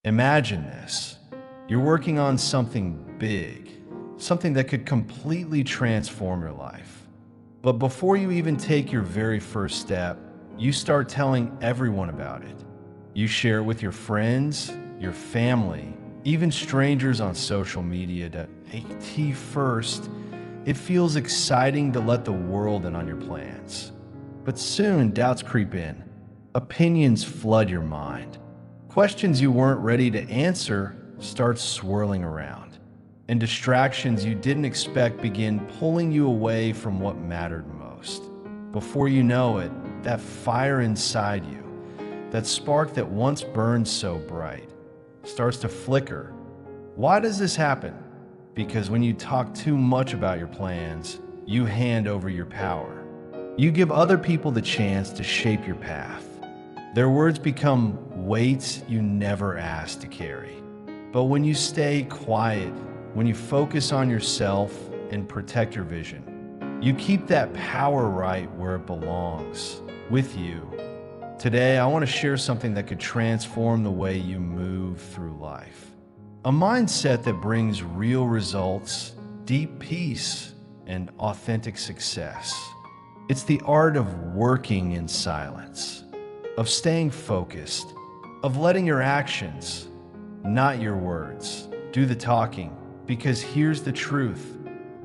Imagine this. You're working on something big, something that could completely transform your life. But before you even take your very first step, you start telling everyone about it. You share it with your friends, your family, even strangers on social media to, hey, first, it feels exciting to let the world in on your plans. But soon, doubts creep in. Opinions flood your mind. Questions you weren't ready to answer start swirling around. And distractions you didn't expect begin pulling you away from what mattered most. Before you know it, that fire inside you, that spark that once burned so bright, starts to flicker. Why does this happen? Because when you talk too much about your plans, you hand over your power. You give other people the chance to shape your path. Their words become weights you never asked to carry. But when you stay quiet, when you focus on yourself and protect your vision, you keep that power right where it belongs, with you. Today, I want to share something that could transform the way you move through life. A mindset that brings real results, deep peace, and authentic success. It's the art of working in silence, of staying focused, of letting your actions, not your words, do the talking. Because here's the truth.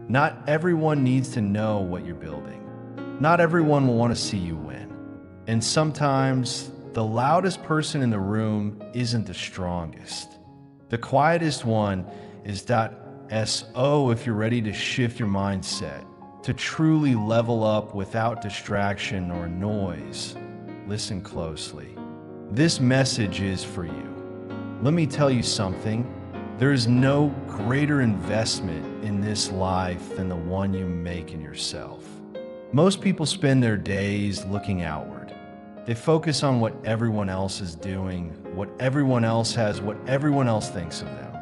Not everyone needs to know what you're building. Not everyone will want to see you win. And sometimes the loudest person in the room isn't the strongest. The quietest one is .so if you're ready to shift your mindset, to truly level up without distraction or noise. Listen closely. This message is for you. Let me tell you something. There is no greater investment in this life than the one you make in yourself. Most people spend their days looking outward. They focus on what everyone else is doing, what everyone else has, what everyone else thinks of them.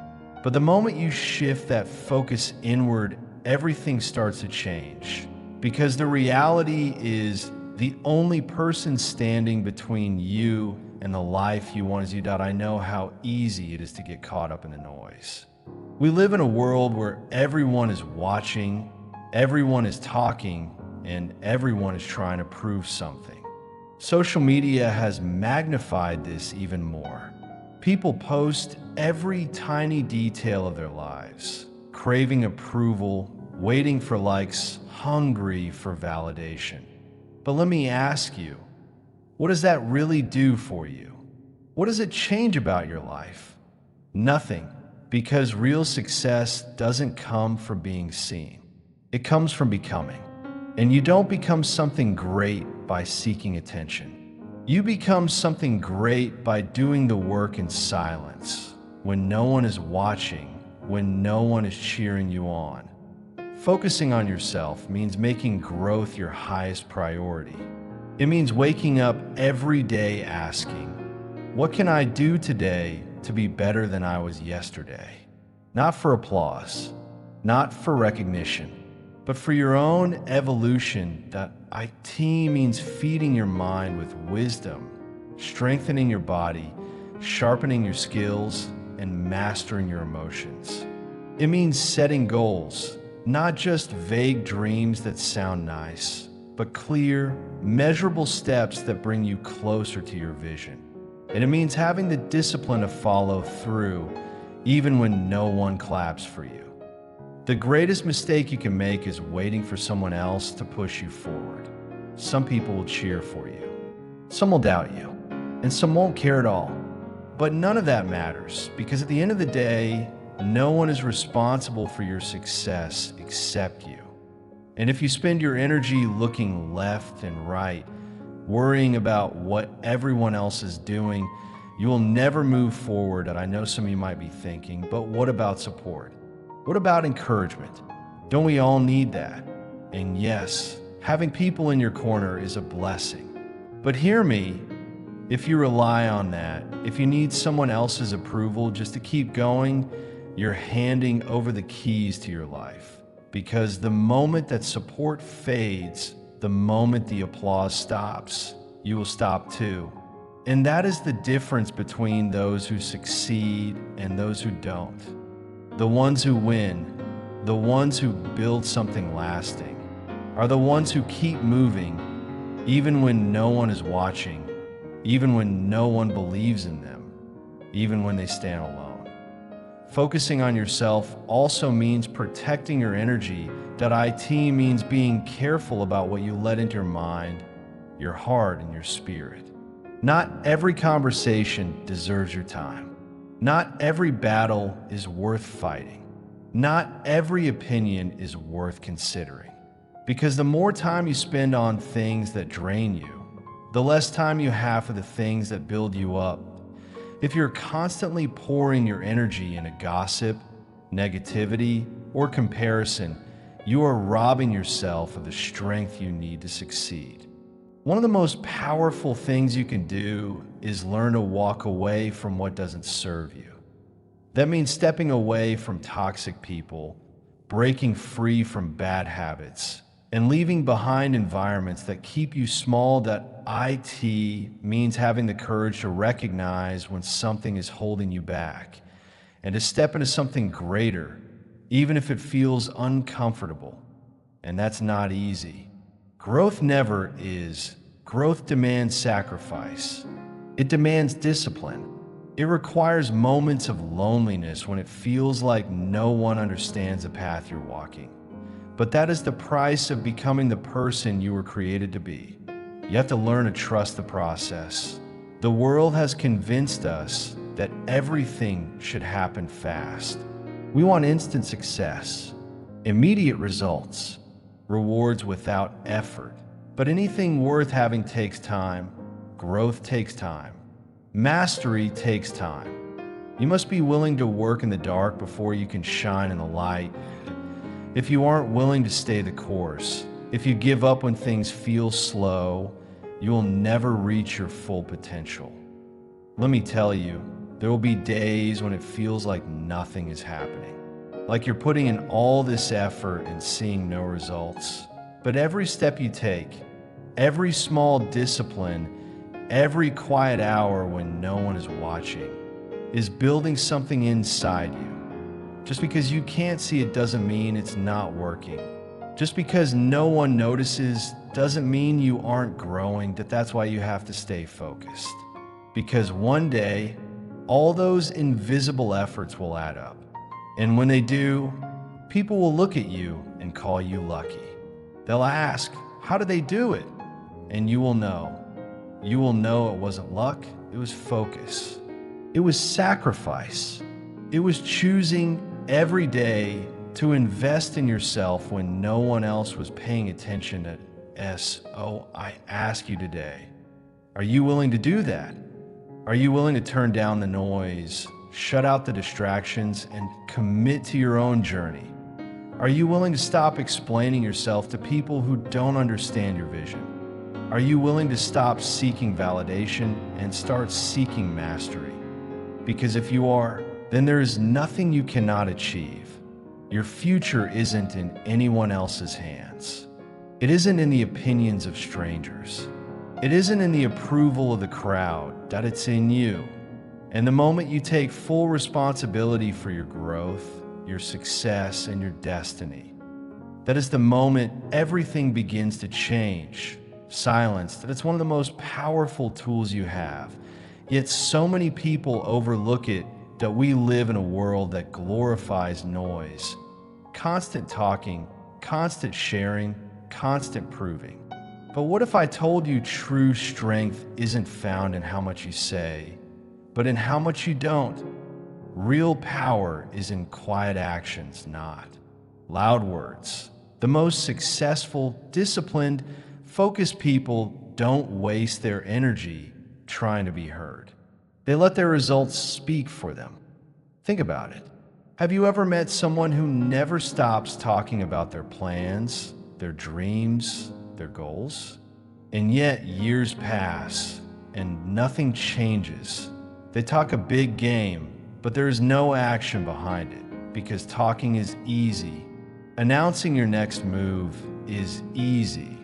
But the moment you shift that focus inward, everything starts to change. Because the reality is the only person standing between you and the life you want is you. I know how easy it is to get caught up in the noise. We live in a world where everyone is watching, everyone is talking, and everyone is trying to prove something. Social media has magnified this even more. People post every tiny detail of their lives, craving approval, waiting for likes, hungry for validation. But let me ask you, what does that really do for you? What does it change about your life? Nothing, because real success doesn't come from being seen. It comes from becoming. And you don't become something great by seeking attention. You become something great by doing the work in silence, when no one is watching, when no one is cheering you on. Focusing on yourself means making growth your highest priority. It means waking up every day asking, what can I do today to be better than I was yesterday? Not for applause, not for recognition, but for your own evolution. That IT means feeding your mind with wisdom, strengthening your body, sharpening your skills, and mastering your emotions. It means setting goals, not just vague dreams that sound nice, but clear, measurable steps that bring you closer to your vision. And it means having the discipline to follow through, even when no one claps for you. The greatest mistake you can make is waiting for someone else to push you forward. Some people will cheer for you, some will doubt you, and some won't care at all. But none of that matters, because at the end of the day, no one is responsible for your success except you. And if you spend your energy looking left and right, worrying about what everyone else is doing, you will never move forward. And I know some of you might be thinking, but what about support? What about encouragement? Don't we all need that? And yes, having people in your corner is a blessing. But hear me, if you rely on that, if you need someone else's approval just to keep going, you're handing over the keys to your life. Because the moment that support fades, the moment the applause stops, you will stop too. And that is the difference between those who succeed and those who don't. The ones who win, the ones who build something lasting, are the ones who keep moving even when no one is watching, even when no one believes in them, even when they stand alone. Focusing on yourself also means protecting your energy. IT means being careful about what you let into your mind, your heart, and your spirit. Not every conversation deserves your time. Not every battle is worth fighting. Not every opinion is worth considering. Because the more time you spend on things that drain you, the less time you have for the things that build you up. If you're constantly pouring your energy into gossip, negativity, or comparison, you are robbing yourself of the strength you need to succeed. One of the most powerful things you can do is learn to walk away from what doesn't serve you. That means stepping away from toxic people, breaking free from bad habits, and leaving behind environments that keep you small. IT means having the courage to recognize when something is holding you back and to step into something greater, even if it feels uncomfortable. And that's not easy. Growth never is. Growth demands sacrifice. It demands discipline. It requires moments of loneliness when it feels like no one understands the path you're walking. But that is the price of becoming the person you were created to be. You have to learn to trust the process. The world has convinced us that everything should happen fast. We want instant success, immediate results, rewards without effort. But anything worth having takes time. Growth takes time. Mastery takes time. You must be willing to work in the dark before you can shine in the light. If you aren't willing to stay the course, if you give up when things feel slow, you will never reach your full potential. Let me tell you, there will be days when it feels like nothing is happening, like you're putting in all this effort and seeing no results. But every step you take, every small discipline, every quiet hour when no one is watching, is building something inside you. Just because you can't see it doesn't mean it's not working. Just because no one notices doesn't mean you aren't growing. That's why you have to stay focused. Because one day, all those invisible efforts will add up. And when they do, people will look at you and call you lucky. They'll ask, how did they do it? And you will know. You will know it wasn't luck, it was focus. It was sacrifice. It was choosing every day to invest in yourself when no one else was paying attention to I ask you today, are you willing to do that? Are you willing to turn down the noise, shut out the distractions, and commit to your own journey? Are you willing to stop explaining yourself to people who don't understand your vision? Are you willing to stop seeking validation and start seeking mastery? Because if you are, then there is nothing you cannot achieve. Your future isn't in anyone else's hands. It isn't in the opinions of strangers. It isn't in the approval of the crowd. It's in you. And the moment you take full responsibility for your growth, your success, and your destiny, that is the moment everything begins to change. Silence, that it's one of the most powerful tools you have. Yet so many people overlook it. That we live in a world that glorifies noise. Constant talking, constant sharing, constant proving. But what if I told you true strength isn't found in how much you say, but in how much you don't? Real power is in quiet actions, not loud words. The most successful, disciplined, focused people don't waste their energy trying to be heard. They let their results speak for them. Think about it. Have you ever met someone who never stops talking about their plans, their dreams, their goals? And yet years pass and nothing changes. They talk a big game, but there is no action behind it because talking is easy. Announcing your next move is easy.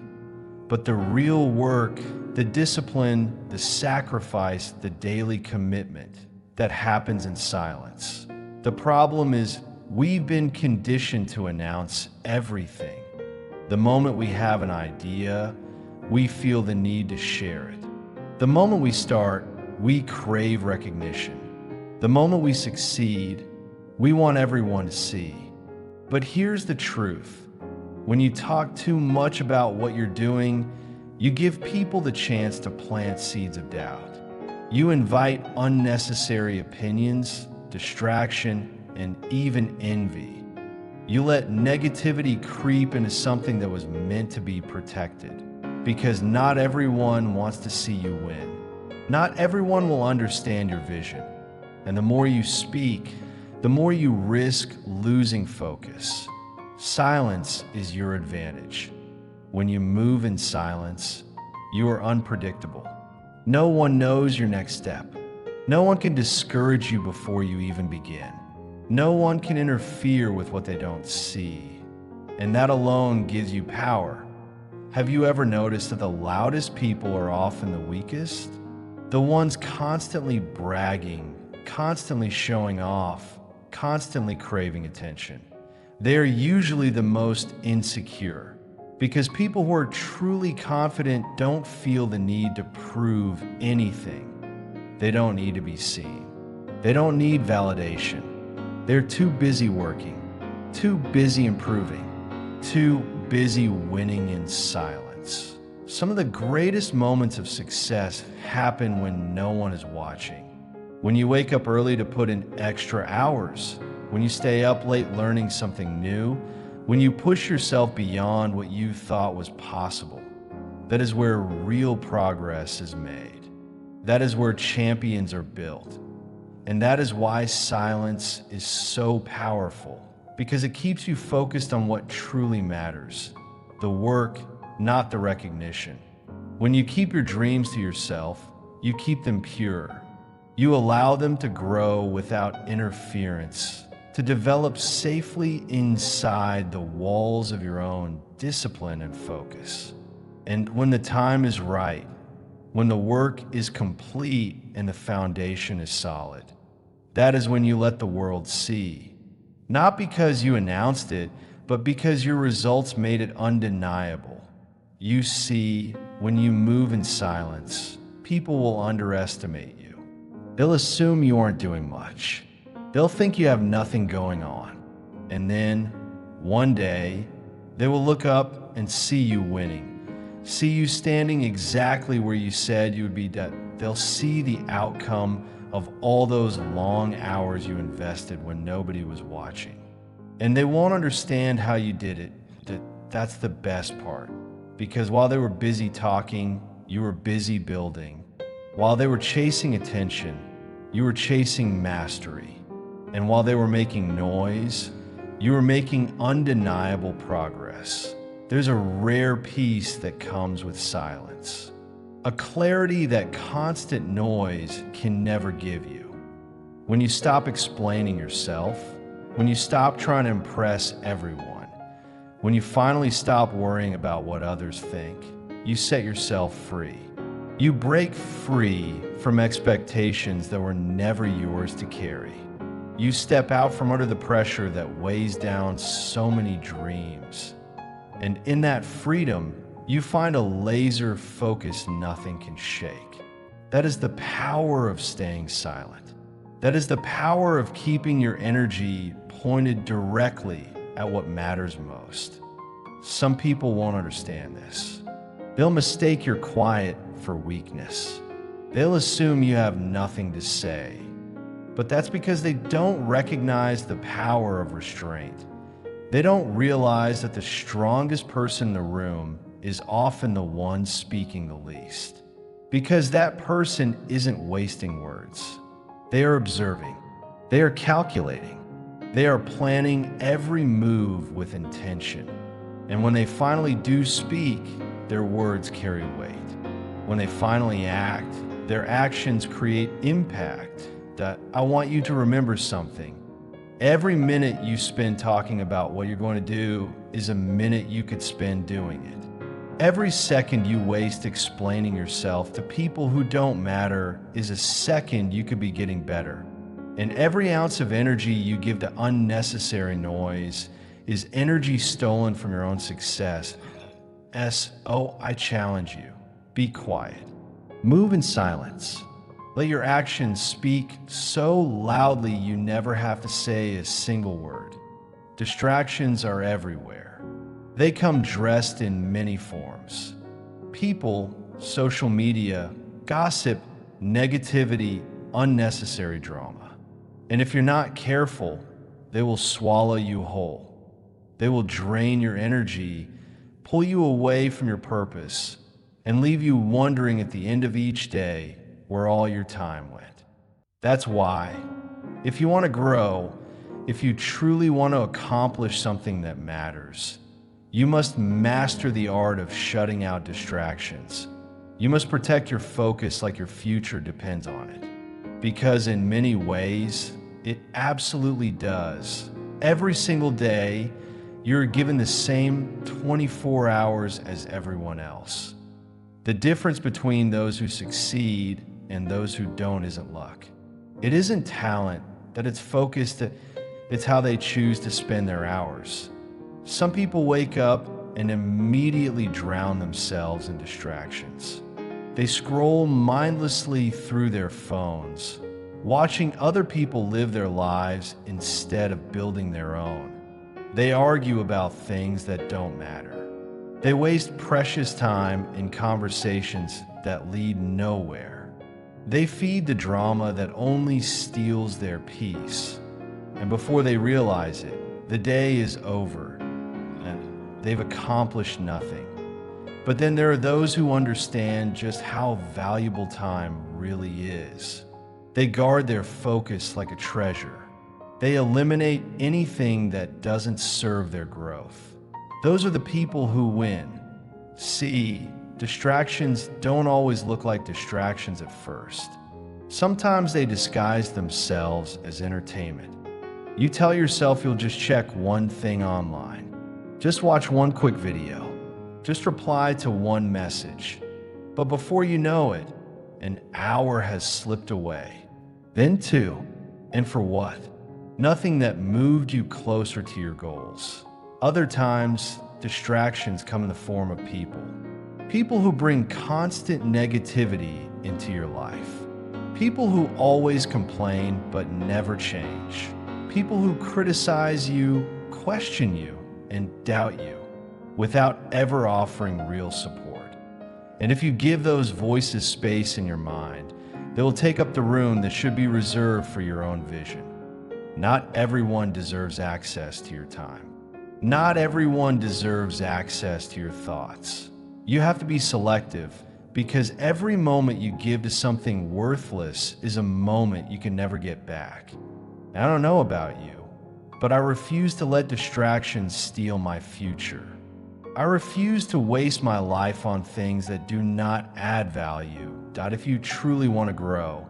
But the real work the discipline, the sacrifice, the daily commitment that happens in silence. The problem is we've been conditioned to announce everything. The moment we have an idea, we feel the need to share it. The moment we start, we crave recognition. The moment we succeed, we want everyone to see. But here's the truth. When you talk too much about what you're doing, you give people the chance to plant seeds of doubt. You invite unnecessary opinions, distraction, and even envy. You let negativity creep into something that was meant to be protected, because not everyone wants to see you win. Not everyone will understand your vision. And the more you speak, the more you risk losing focus. Silence is your advantage. When you move in silence, you are unpredictable. No one knows your next step. No one can discourage you before you even begin. No one can interfere with what they don't see. And that alone gives you power. Have you ever noticed that the loudest people are often the weakest? The ones constantly bragging, constantly showing off, constantly craving attention. They are usually the most insecure, because people who are truly confident don't feel the need to prove anything. They don't need to be seen. They don't need validation. They're too busy working, too busy improving, too busy winning in silence. Some of the greatest moments of success happen when no one is watching. When you wake up early to put in extra hours, when you stay up late learning something new, when you push yourself beyond what you thought was possible, that is where real progress is made. That is where champions are built. And that is why silence is so powerful, because it keeps you focused on what truly matters, the work, not the recognition. When you keep your dreams to yourself, you keep them pure. You allow them to grow without interference, to develop safely inside the walls of your own discipline and focus. And when the time is right, when the work is complete and the foundation is solid, that is when you let the world see. Not because you announced it, but because your results made it undeniable. You see, when you move in silence, people will underestimate you. They'll assume you aren't doing much. They'll think you have nothing going on. And then, one day, they will look up and see you winning. See you standing exactly where you said you would be. They'll see the outcome of all those long hours you invested when nobody was watching. And they won't understand how you did it. That's the best part. Because while they were busy talking, you were busy building. While they were chasing attention, you were chasing mastery. And while they were making noise, you were making undeniable progress. There's a rare peace that comes with silence, a clarity that constant noise can never give you. When you stop explaining yourself, when you stop trying to impress everyone, when you finally stop worrying about what others think, you set yourself free. You break free from expectations that were never yours to carry. You step out from under the pressure that weighs down so many dreams. And in that freedom, you find a laser focus nothing can shake. That is the power of staying silent. That is the power of keeping your energy pointed directly at what matters most. Some people won't understand this. They'll mistake your quiet for weakness. They'll assume you have nothing to say. But that's because they don't recognize the power of restraint. They don't realize that the strongest person in the room is often the one speaking the least. Because that person isn't wasting words. They are observing. They are calculating. They are planning every move with intention. And when they finally do speak, their words carry weight. When they finally act, their actions create impact. That I want you to remember something. Every minute you spend talking about what you're going to do is a minute you could spend doing it. Every second you waste explaining yourself to people who don't matter is a second you could be getting better. And every ounce of energy you give to unnecessary noise is energy stolen from your own success. I challenge you. Be quiet. Move in silence. Let your actions speak so loudly you never have to say a single word. Distractions are everywhere. They come dressed in many forms. People, social media, gossip, negativity, unnecessary drama. And if you're not careful, they will swallow you whole. They will drain your energy, pull you away from your purpose, and leave you wondering at the end of each day where all your time went. That's why, if you want to grow, if you truly want to accomplish something that matters, you must master the art of shutting out distractions. You must protect your focus like your future depends on it. Because in many ways, it absolutely does. Every single day, you're given the same 24 hours as everyone else. The difference between those who succeed and those who don't isn't luck. It isn't talent, that it's focused, it's how they choose to spend their hours. Some people wake up and immediately drown themselves in distractions. They scroll mindlessly through their phones, watching other people live their lives instead of building their own. They argue about things that don't matter. They waste precious time in conversations that lead nowhere. They feed the drama that only steals their peace. And before they realize it, the day is over and they've accomplished nothing. But then there are those who understand just how valuable time really is. They guard their focus like a treasure. They eliminate anything that doesn't serve their growth. Those are the people who win. See, distractions don't always look like distractions at first. Sometimes they disguise themselves as entertainment. You tell yourself you'll just check one thing online. Just watch one quick video. Just reply to one message. But before you know it, an hour has slipped away. Then two. And for what? Nothing that moved you closer to your goals. Other times, distractions come in the form of people. People who bring constant negativity into your life. People who always complain but never change. People who criticize you, question you, and doubt you without ever offering real support. And if you give those voices space in your mind, they will take up the room that should be reserved for your own vision. Not everyone deserves access to your time. Not everyone deserves access to your thoughts. You have to be selective because every moment you give to something worthless is a moment you can never get back. I don't know about you, but I refuse to let distractions steal my future. I refuse to waste my life on things that do not add value. If you truly want to grow,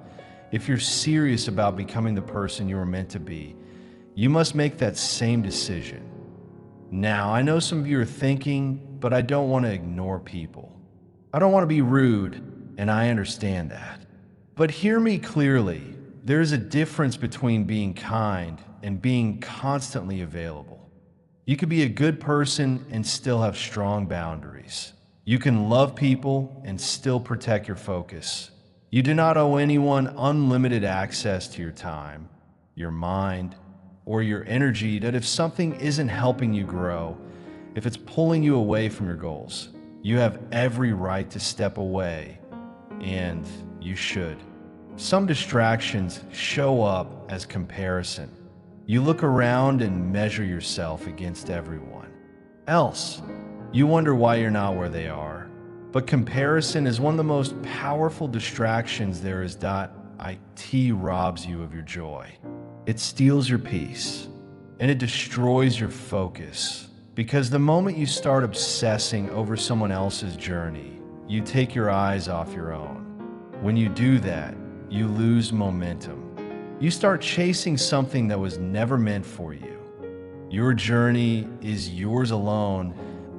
if you're serious about becoming the person you were meant to be, you must make that same decision. Now, I know some of you are thinking, but I don't want to ignore people. I don't want to be rude, and I understand that. But hear me clearly. There is a difference between being kind and being constantly available. You could be a good person and still have strong boundaries. You can love people and still protect your focus. You do not owe anyone unlimited access to your time, your mind, or your energy. That if something isn't helping you grow, if it's pulling you away from your goals, you have every right to step away, and you should. Some distractions show up as comparison. You look around and measure yourself against everyone else. You wonder why you're not where they are. But comparison is one of the most powerful distractions there is. It robs you of your joy. It steals your peace, and it destroys your focus. Because the moment you start obsessing over someone else's journey, you take your eyes off your own. When you do that, you lose momentum. You start chasing something that was never meant for you. Your journey is yours alone,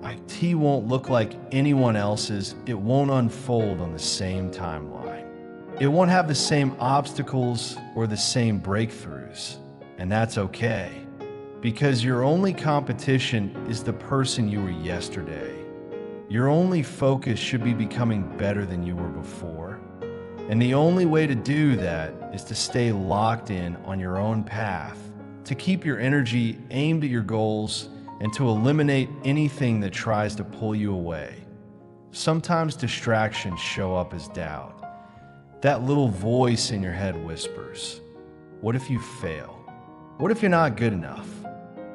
IT won't look like anyone else's. It won't unfold on the same timeline. It won't have the same obstacles or the same breakthroughs. And that's okay, because your only competition is the person you were yesterday. Your only focus should be becoming better than you were before. And the only way to do that is to stay locked in on your own path, to keep your energy aimed at your goals, and to eliminate anything that tries to pull you away. Sometimes distractions show up as doubt. That little voice in your head whispers, what if you fail? What if you're not good enough?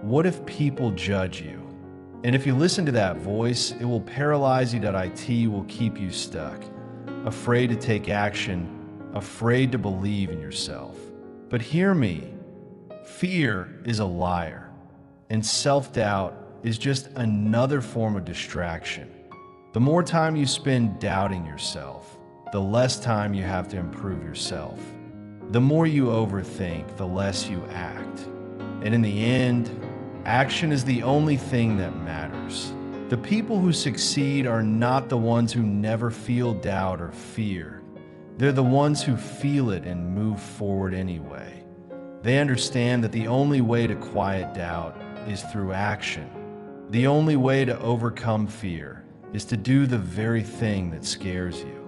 What if people judge you? And if you listen to that voice, it will paralyze you. That IT will keep you stuck, afraid to take action, afraid to believe in yourself. But hear me, fear is a liar, and self-doubt is just another form of distraction. The more time you spend doubting yourself, the less time you have to improve yourself. The more you overthink, the less you act. And in the end, action is the only thing that matters. The people who succeed are not the ones who never feel doubt or fear. They're the ones who feel it and move forward anyway. They understand that the only way to quiet doubt is through action. The only way to overcome fear is to do the very thing that scares you.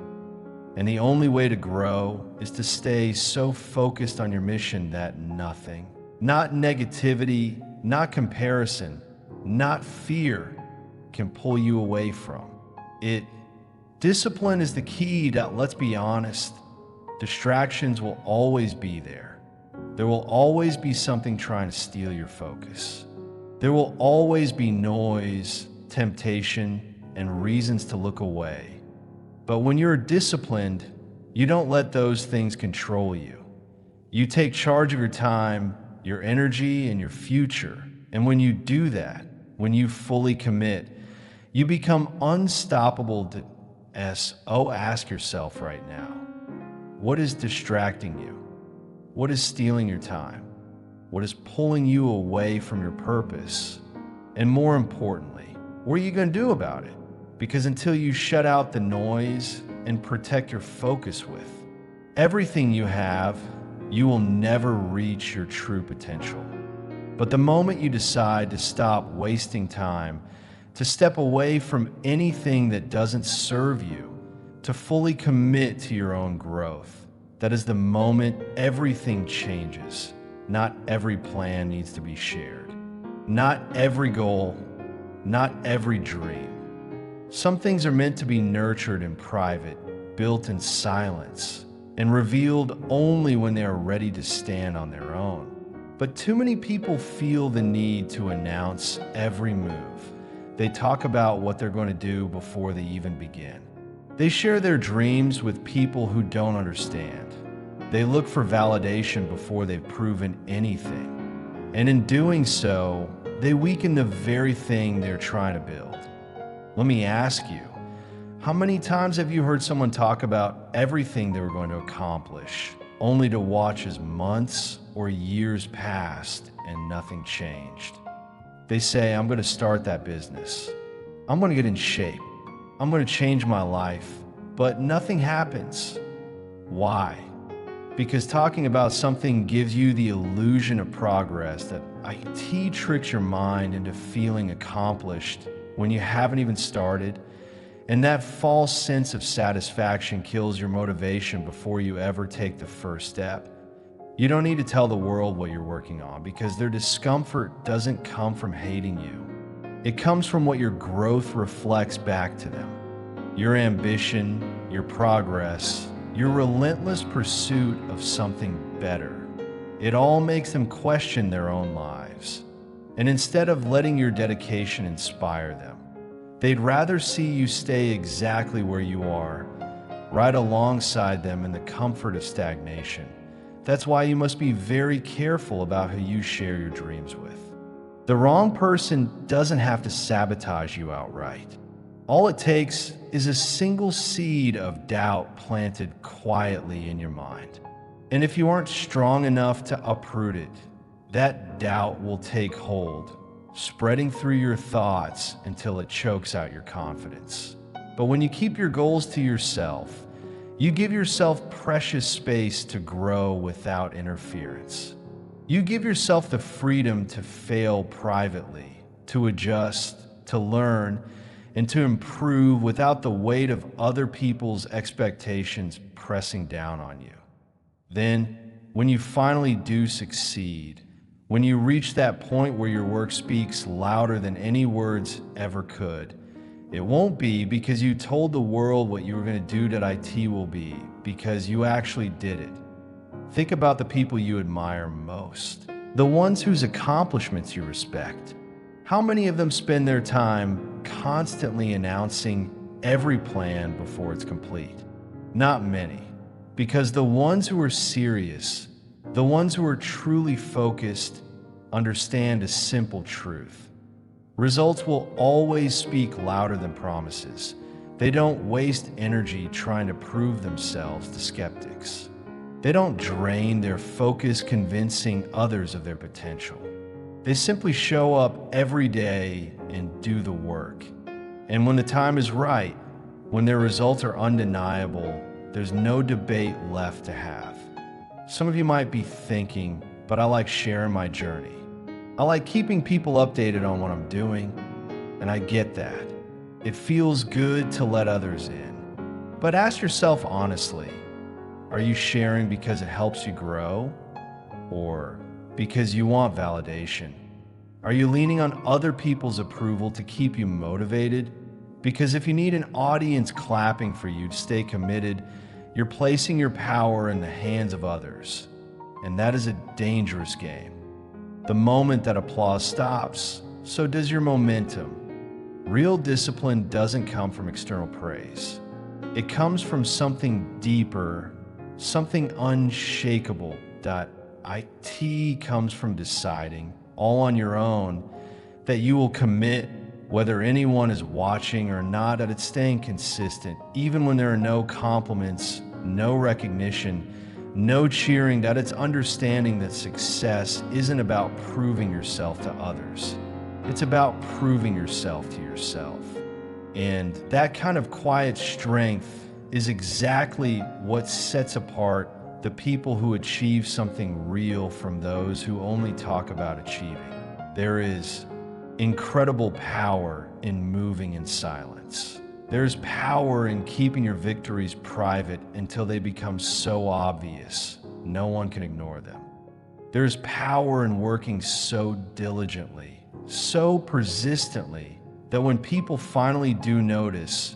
And the only way to grow is to stay so focused on your mission that nothing, not negativity, not comparison, not fear, can pull you away from it. Discipline is the key. Let's be honest, distractions will always be there. There will always be something trying to steal your focus. There will always be noise, temptation, and reasons to look away. But when you're disciplined, you don't let those things control you. You take charge of your time, your energy, and your future. And when you do that, when you fully commit, you become unstoppable. Ask yourself right now, what is distracting you? What is stealing your time? What is pulling you away from your purpose? And more importantly, what are you going to do about it? Because until you shut out the noise and protect your focus with everything you have, you will never reach your true potential. But the moment you decide to stop wasting time, to step away from anything that doesn't serve you, to fully commit to your own growth, that is the moment everything changes. Not every plan needs to be shared. Not every goal, not every dream. Some things are meant to be nurtured in private, built in silence, and revealed only when they are ready to stand on their own. But too many people feel the need to announce every move. They talk about what they're going to do before they even begin. They share their dreams with people who don't understand. They look for validation before they've proven anything. And in doing so, they weaken the very thing they're trying to build. Let me ask you, how many times have you heard someone talk about everything they were going to accomplish, only to watch as months or years passed and nothing changed? They say, I'm going to start that business. I'm going to get in shape. I'm going to change my life. But nothing happens. Why? Because talking about something gives you the illusion of progress. That IT tricks your mind into feeling accomplished when you haven't even started. And that false sense of satisfaction kills your motivation before you ever take the first step. You don't need to tell the world what you're working on, because their discomfort doesn't come from hating you. It comes from what your growth reflects back to them. Your ambition, your progress, your relentless pursuit of something better. It all makes them question their own lives. And instead of letting your dedication inspire them, they'd rather see you stay exactly where you are, right alongside them in the comfort of stagnation. That's why you must be very careful about who you share your dreams with. The wrong person doesn't have to sabotage you outright. All it takes is a single seed of doubt planted quietly in your mind. And if you aren't strong enough to uproot it, that doubt will take hold, spreading through your thoughts until it chokes out your confidence. But when you keep your goals to yourself, you give yourself precious space to grow without interference. You give yourself the freedom to fail privately, to adjust, to learn, and to improve without the weight of other people's expectations pressing down on you. Then, when you finally do succeed, when you reach that point where your work speaks louder than any words ever could, it won't be because you told the world what you were going to do that IT will be, because you actually did it. Think about the people you admire most, the ones whose accomplishments you respect. How many of them spend their time constantly announcing every plan before it's complete? Not many, because the ones who are serious, the ones who are truly focused, understand a simple truth. Results will always speak louder than promises. They don't waste energy trying to prove themselves to skeptics. They don't drain their focus convincing others of their potential. They simply show up every day and do the work. And when the time is right, when their results are undeniable, there's no debate left to have. Some of you might be thinking, but I like sharing my journey. I like keeping people updated on what I'm doing, and I get that. It feels good to let others in. But ask yourself honestly, are you sharing because it helps you grow, or because you want validation? Are you leaning on other people's approval to keep you motivated? Because if you need an audience clapping for you to stay committed, you're placing your power in the hands of others. And that is a dangerous game. The moment that applause stops, so does your momentum. Real discipline doesn't come from external praise. It comes from something deeper, something unshakable. That IT comes from deciding, all on your own, that you will commit whether anyone is watching or not, that it's staying consistent, even when there are no compliments, no recognition, no cheering, that it's understanding that success isn't about proving yourself to others. It's about proving yourself to yourself. And that kind of quiet strength is exactly what sets apart the people who achieve something real from those who only talk about achieving. There is incredible power in moving in silence. There's power in keeping your victories private until they become so obvious no one can ignore them. There's power in working so diligently, so persistently, that when people finally do notice,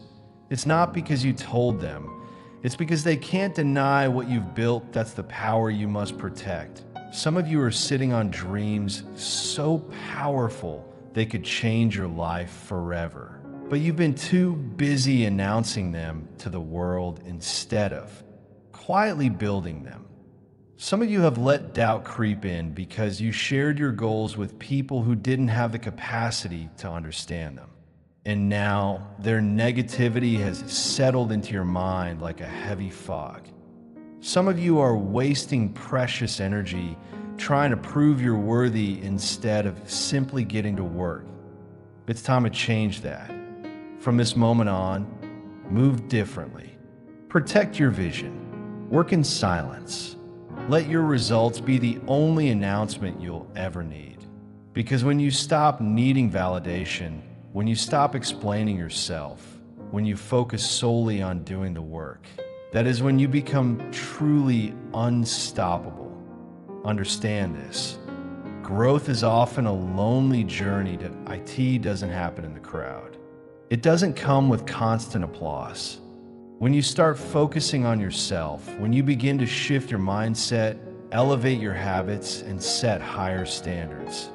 it's not because you told them, it's because they can't deny what you've built. That's the power you must protect. Some of you are sitting on dreams so powerful they could change your life forever. But you've been too busy announcing them to the world instead of quietly building them. Some of you have let doubt creep in because you shared your goals with people who didn't have the capacity to understand them. And now their negativity has settled into your mind like a heavy fog. Some of you are wasting precious energy trying to prove you're worthy instead of simply getting to work. It's time to change that. From this moment on, move differently. Protect your vision. Work in silence. Let your results be the only announcement you'll ever need. Because when you stop needing validation, when you stop explaining yourself, when you focus solely on doing the work, that is when you become truly unstoppable. Understand this. Growth is often a lonely journey that IT doesn't happen in the crowd. It doesn't come with constant applause. When you start focusing on yourself, when you begin to shift your mindset, elevate your habits, and set higher standards,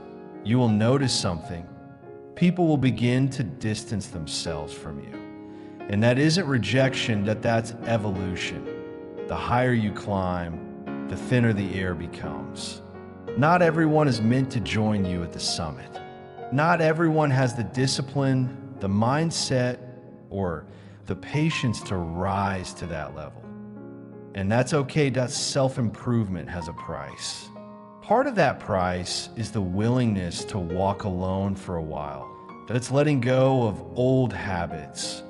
you will notice something. People will begin to distance themselves from you. And that isn't rejection, that's evolution. The higher you climb, the thinner the air becomes. Not everyone is meant to join you at the summit. Not everyone has the discipline, the mindset, or the patience to rise to that level. And that's okay. That self-improvement has a price. Part of that price is the willingness to walk alone for a while. That it's letting go of old habits,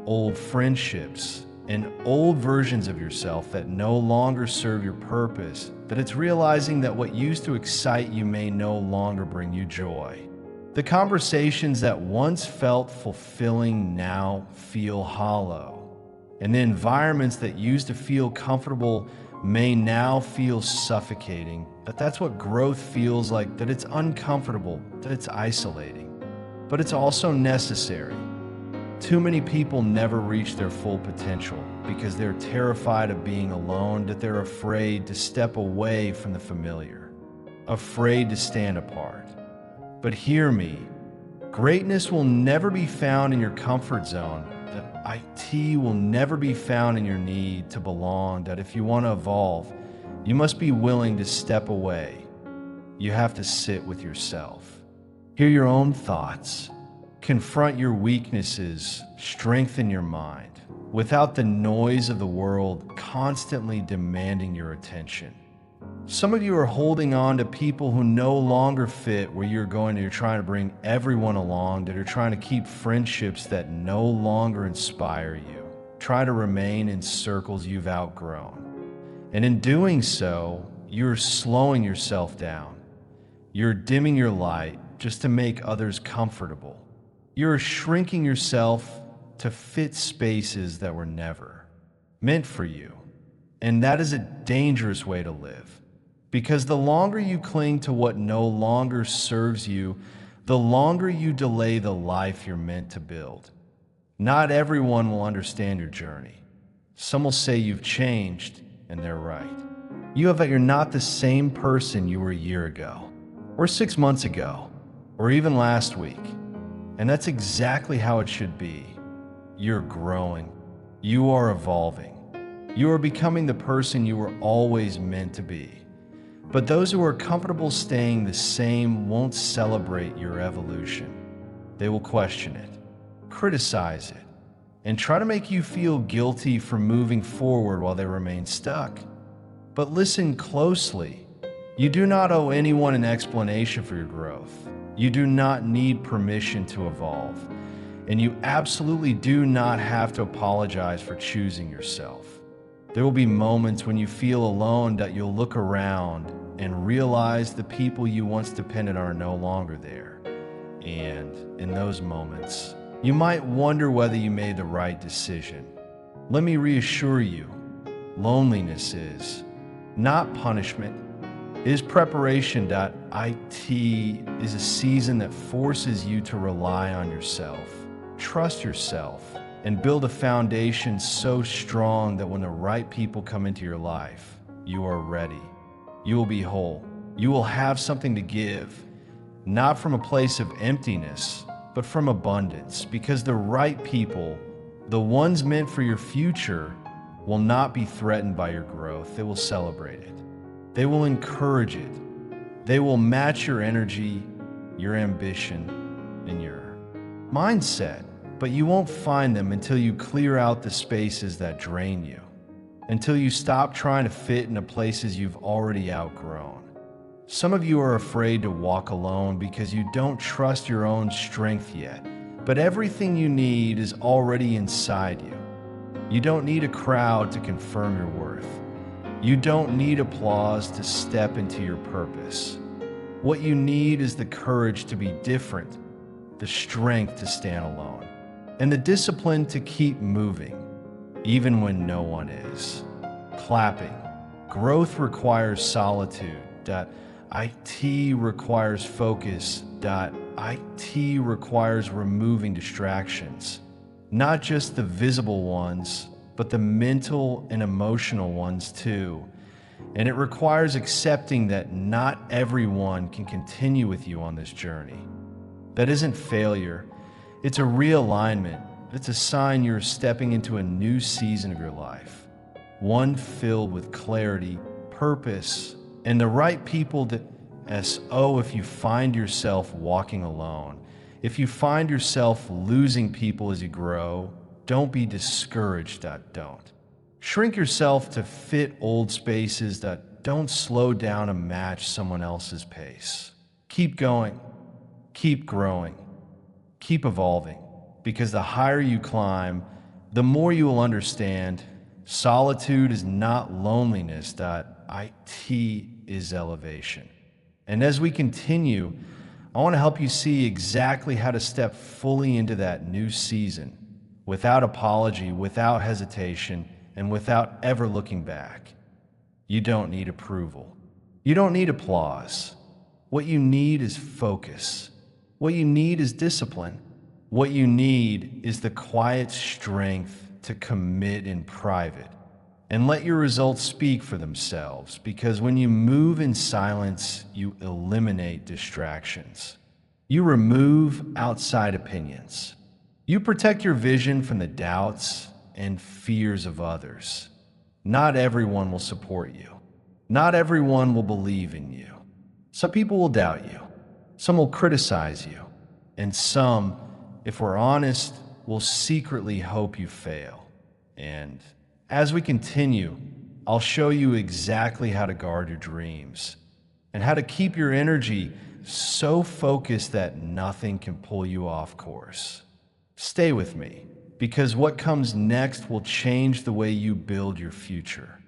old friendships, and old versions of yourself that no longer serve your purpose. That it's realizing that what used to excite you may no longer bring you joy. The conversations that once felt fulfilling now feel hollow. And the environments that used to feel comfortable may now feel suffocating. That's what growth feels like, that it's uncomfortable, that it's isolating. But it's also necessary. Too many people never reach their full potential because they're terrified of being alone, that they're afraid to step away from the familiar, afraid to stand apart. But hear me, greatness will never be found in your comfort zone, that IT will never be found in your need to belong, that if you want to evolve, you must be willing to step away. You have to sit with yourself. Hear your own thoughts. Confront your weaknesses. Strengthen your mind without the noise of the world constantly demanding your attention. Some of you are holding on to people who no longer fit where you're going. You're trying to bring everyone along, that are trying to keep friendships that no longer inspire you. Try to remain in circles you've outgrown. And in doing so, you're slowing yourself down. You're dimming your light just to make others comfortable. You're shrinking yourself to fit spaces that were never meant for you. And that is a dangerous way to live. Because the longer you cling to what no longer serves you, the longer you delay the life you're meant to build. Not everyone will understand your journey. Some will say you've changed, and they're right. You're not the same person you were a year ago, or 6 months ago, or even last week. And that's exactly how it should be. You're growing. You are evolving. You are becoming the person you were always meant to be. But those who are comfortable staying the same won't celebrate your evolution. They will question it, criticize it, and try to make you feel guilty for moving forward while they remain stuck. But listen closely. You do not owe anyone an explanation for your growth. You do not need permission to evolve. And you absolutely do not have to apologize for choosing yourself. There will be moments when you feel alone that you'll look around and realize the people you once depended on are no longer there. And in those moments, you might wonder whether you made the right decision. Let me reassure you, loneliness is not punishment. It is preparation. IT is a season that forces you to rely on yourself, trust yourself, and build a foundation so strong that when the right people come into your life, you are ready. You will be whole. You will have something to give, not from a place of emptiness, but from abundance, because the right people, the ones meant for your future, will not be threatened by your growth. They will celebrate it. They will encourage it. They will match your energy, your ambition, and your mindset. But you won't find them until you clear out the spaces that drain you, until you stop trying to fit into places you've already outgrown. Some of you are afraid to walk alone because you don't trust your own strength yet, but everything you need is already inside you. You don't need a crowd to confirm your worth. You don't need applause to step into your purpose. What you need is the courage to be different, the strength to stand alone, and the discipline to keep moving, even when no one is clapping. Growth requires solitude. IT requires focus. IT requires removing distractions, not just the visible ones, but the mental and emotional ones too. And it requires accepting that not everyone can continue with you on this journey. That isn't failure. It's a realignment. It's a sign you're stepping into a new season of your life, one filled with clarity, purpose, and the right people. If you find yourself walking alone, if you find yourself losing people as you grow, don't be discouraged. Don't shrink yourself to fit old spaces. don't slow down to match someone else's pace. Keep going, keep growing, keep evolving, because the higher you climb, the more you will understand solitude is not loneliness, it is elevation. And as we continue, I want to help you see exactly how to step fully into that new season without apology, without hesitation, and without ever looking back. You don't need approval. You don't need applause. What you need is focus. What you need is discipline. What you need is the quiet strength to commit in private and let your results speak for themselves, because when you move in silence, you eliminate distractions. You remove outside opinions. You protect your vision from the doubts and fears of others. Not everyone will support you. Not everyone will believe in you. Some people will doubt you. Some will criticize you. And some, if we're honest, will secretly hope you fail. And as we continue, I'll show you exactly how to guard your dreams and how to keep your energy so focused that nothing can pull you off course. Stay with me, because what comes next will change the way you build your future.